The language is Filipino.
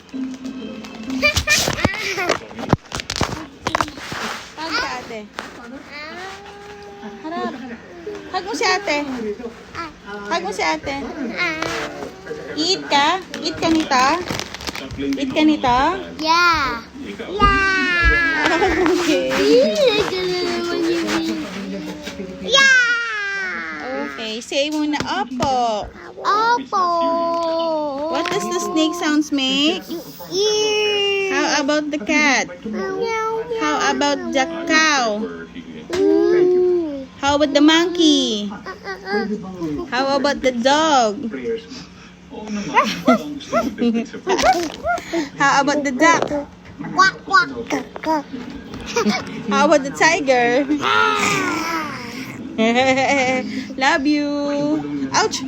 Hug ka, ate. Harap. Hug mo si ate. Hug mo si ate. Eat ka? Eat ka nito? Eat ka nito? Yeah. Yeah. Okay. Yeah. Okay. Say muna, opo. Opo. What does the snake sounds make? Ear. How about the cat? How about the cow? How about the monkey? How about the dog? How about the duck? Quack, quack. How about the tiger? Love you. Ouch.